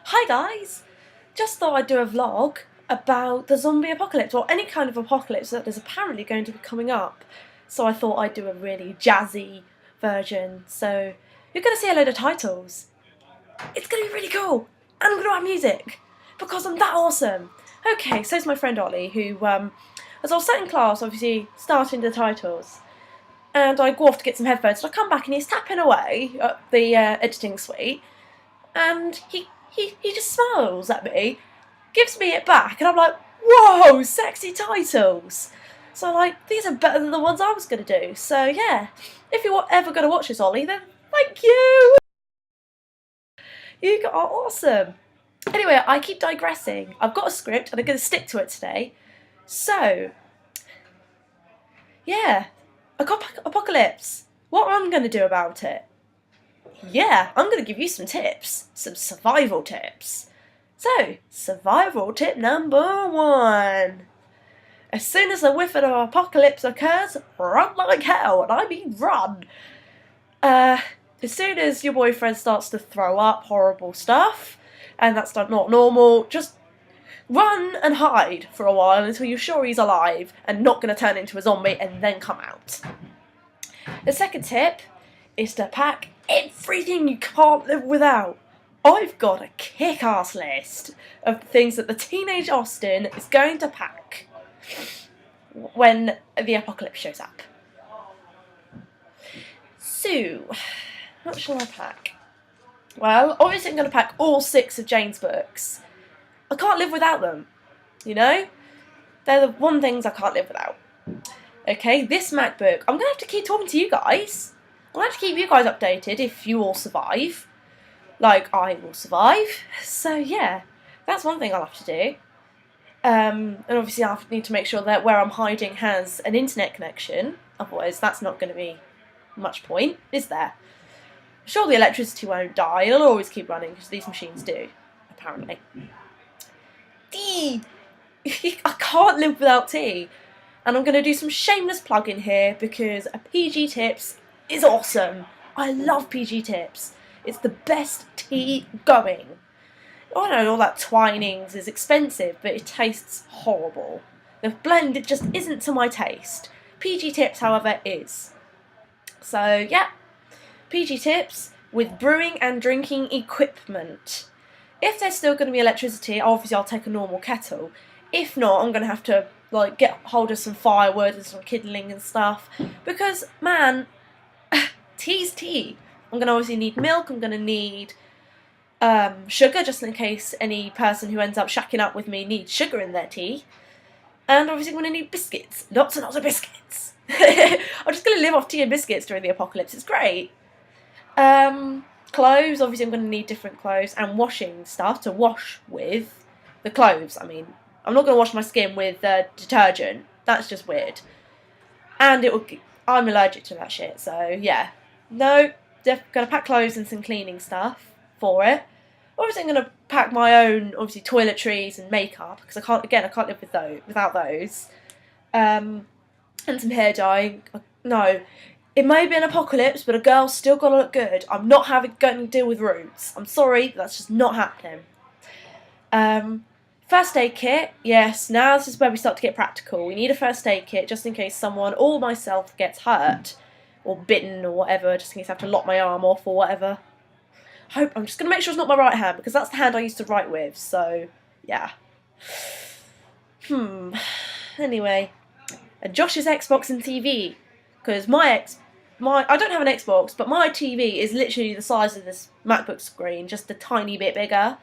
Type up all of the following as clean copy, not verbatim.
Hi guys! Just thought I'd do a vlog about the zombie apocalypse, or any kind of apocalypse that is apparently going to be coming up. So I thought I'd do a really jazzy version. So you're going to see a load of titles. It's going to be really cool. And I'm going to have music. Because I'm that awesome. Okay, so's my friend Ollie, who, as I was sat in class, obviously starting the titles, and I go off to get some headphones, and I come back and he's tapping away at the editing suite, and he just smiles at me, gives me it back, and I'm like, whoa, sexy titles. So like, these are better than the ones I was going to do. So yeah, if you're ever going to watch this, Ollie, then thank you. You are awesome. Anyway, I keep digressing. I've got a script and I'm going to stick to it today. So, yeah, apocalypse. What am I going to do about it? Yeah, I'm going to give you some tips, some survival tips. So, survival tip number 1. As soon as the whiff of an apocalypse occurs, run like hell, and I mean run. As soon as your boyfriend starts to throw up horrible stuff, and that's not normal, just run and hide for a while until you're sure he's alive and not going to turn into a zombie and then come out. The second tip is to pack everything you can't live without. I've got a kick-ass list of things that the teenage Austin is going to pack when the apocalypse shows up. So, what shall I pack? Well, obviously I'm going to pack all 6 of Jane's books. I can't live without them, you know? They're the one things I can't live without. Okay, this MacBook, I'm going to have to keep talking to you guys. I'm going to have to keep you guys updated if you all survive. Like, I will survive. So, yeah, that's one thing I'll have to do. And obviously I need to make sure that where I'm hiding has an internet connection. Otherwise, that's not going to be much point, is there? Sure, the electricity won't die. It'll always keep running, because these machines do, apparently. Tea! I can't live without tea. And I'm going to do some shameless plug in here, because a PG Tips is awesome. I love PG Tips. It's the best tea going. I know all that Twinings is expensive, but it tastes horrible. The blend, it just isn't to my taste. PG Tips, however, is. So, yeah. PG Tips with brewing and drinking equipment. If there's still going to be electricity, obviously I'll take a normal kettle. If not, I'm going to have to like get hold of some firewood and some kindling and stuff. Because, man, tea's tea. I'm going to obviously need milk, I'm going to need sugar, just in case any person who ends up shacking up with me needs sugar in their tea. And obviously I'm going to need biscuits. Lots and lots of biscuits. I'm just going to live off tea and biscuits during the apocalypse. It's great. Clothes. Obviously I'm going to need different clothes. And washing stuff to wash with the clothes. I mean, I'm not going to wash my skin with detergent. That's just weird. And I'm allergic to that shit. So, yeah. No, going to pack clothes and some cleaning stuff for it. Obviously I'm going to pack my own, obviously, toiletries and makeup. Because I can't live without those. And some hair dye. No, it may be an apocalypse, but a girl's still got to look good. I'm not going to deal with roots. I'm sorry, but that's just not happening. First aid kit. Yes, now this is where we start to get practical. We need a first aid kit just in case someone or myself gets hurt or bitten or whatever, just in case I have to lock my arm off or whatever. I'm just going to make sure it's not my right hand, because that's the hand I used to write with, so, yeah. Anyway. Josh's Xbox and TV, because I don't have an Xbox, but my TV is literally the size of this MacBook screen, just a tiny bit bigger,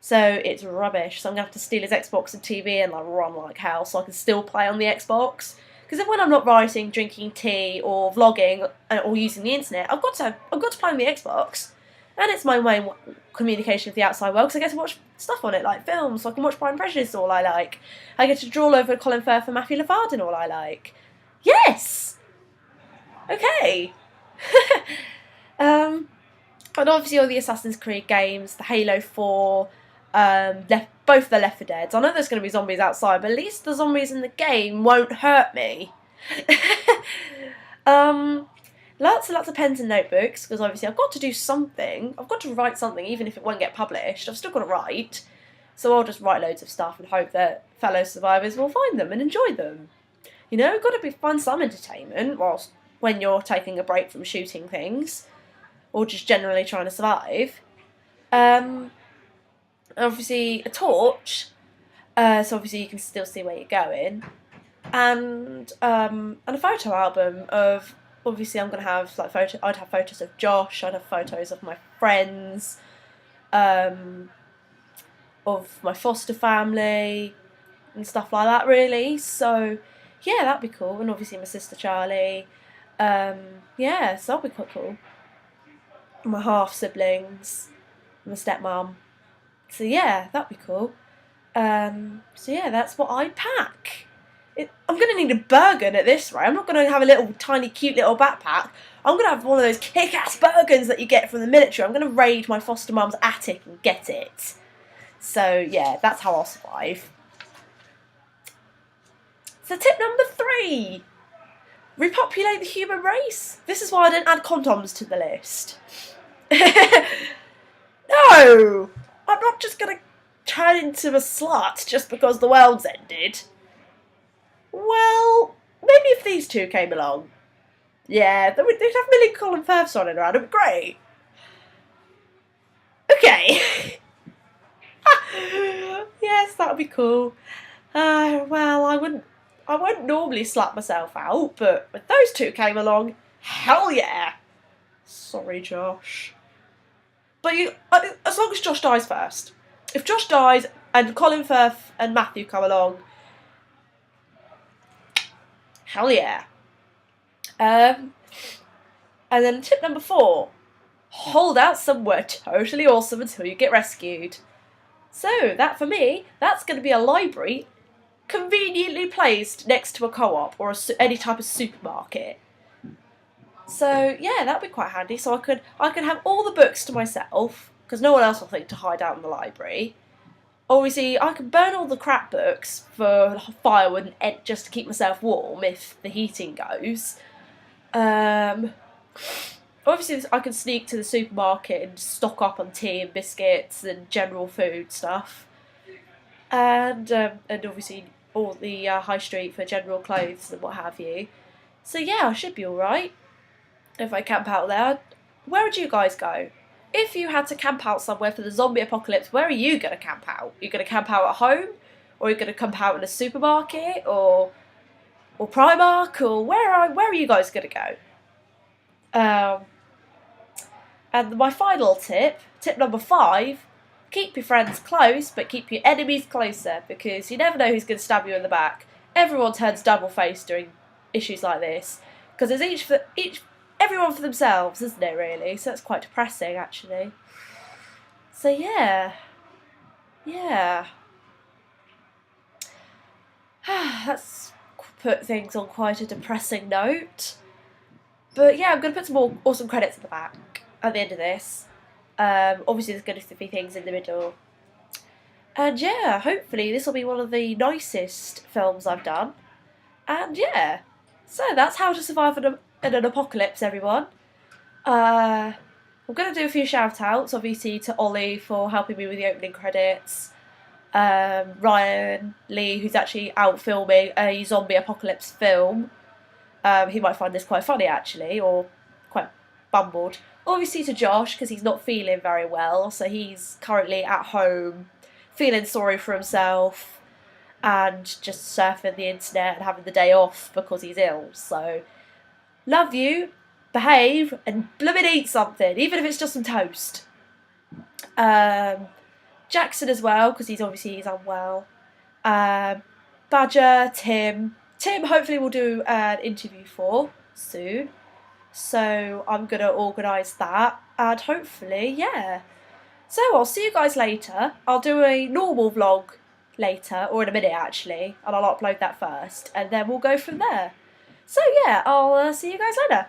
so it's rubbish. So I'm gonna have to steal his Xbox and TV and like run like hell, so I can still play on the Xbox. Because when I'm not writing, drinking tea, or vlogging, or using the internet, I've got to play on the Xbox, and it's my main communication with the outside world, because I get to watch stuff on it, like films, so I can watch Pride and Prejudice all I like. I get to draw over Colin Firth and Matthew Lafardin all I like. Yes! Okay! And obviously all the Assassin's Creed games, the Halo 4, both the Left 4 Deads. I know there's going to be zombies outside, but at least the zombies in the game won't hurt me. lots and lots of pens and notebooks, because obviously I've got to do something. I've got to write something, even if it won't get published. I've still got to write. So I'll just write loads of stuff and hope that fellow survivors will find them and enjoy them. You know, got to find some entertainment whilst when you're taking a break from shooting things, or just generally trying to survive. Obviously a torch, so obviously you can still see where you're going, and a photo album of, obviously I'm gonna have like I'd have photos of Josh, I'd have photos of my friends, of my foster family and stuff like that, really. So yeah, that'd be cool. And obviously my sister Charlie, yeah, so that'd be quite cool. My half siblings, my stepmom. So yeah, that'd be cool. So yeah, that's what I'd pack. I'm going to need a Bergen at this rate. I'm not going to have a little tiny cute little backpack. I'm going to have one of those kick-ass Bergens that you get from the military. I'm going to raid my foster mum's attic and get it. So yeah, that's how I'll survive. So tip number 3. Repopulate the human race. This is why I didn't add condoms to the list. No! I'm not just going to turn into a slut just because the world's ended. Well, maybe if these two came along. Yeah, they'd have Millie Colin Firths running around. It'd be great. Okay. Yes, that would be cool. Well, I wouldn't normally slap myself out, but if those two came along, hell yeah. Sorry, Josh. But as long as Josh dies first. If Josh dies and Colin Firth and Matthew come along, hell yeah. And then tip number 4. Hold out somewhere totally awesome until you get rescued. So, that for me, that's going to be a library conveniently placed next to a co-op or any type of supermarket. So, yeah, that'd be quite handy. So I could have all the books to myself, because no one else will think to hide out in the library. Obviously, I can burn all the crap books for firewood and just to keep myself warm if the heating goes. Obviously, I can sneak to the supermarket and stock up on tea and biscuits and general food stuff. And obviously all the high street for general clothes and what have you. So yeah, I should be alright if I camp out there. Where would you guys go? If you had to camp out somewhere for the zombie apocalypse, where are you going to camp out? Are you going to camp out at home? Or are you going to camp out in a supermarket? Or Primark? Or where are you guys going to go? And my final tip number 5, keep your friends close, but keep your enemies closer, because you never know who's going to stab you in the back. Everyone turns double-faced during issues like this, because it's everyone for themselves, isn't it, really? So it's quite depressing, actually. So, yeah. That's put things on quite a depressing note. But, yeah, I'm going to put some more awesome credits at the back at the end of this. Obviously, there's going to be things in the middle. And, yeah, hopefully this will be one of the nicest films I've done. And, yeah. So, that's how to survive in an apocalypse, everyone. I'm going to do a few shout-outs, obviously, to Ollie for helping me with the opening credits. Ryan Lee, who's actually out filming a zombie apocalypse film. He might find this quite funny, actually, or quite bumbled. Obviously to Josh, because he's not feeling very well, so he's currently at home feeling sorry for himself and just surfing the internet and having the day off because he's ill. So, love you, behave, and blooming eat something, even if it's just some toast. Jackson as well, because he's unwell. Badger, Tim hopefully we'll do an interview for soon. So I'm going to organise that, and hopefully, yeah. So I'll see you guys later. I'll do a normal vlog later, or in a minute actually, and I'll upload that first, and then we'll go from there. So yeah, I'll see you guys later.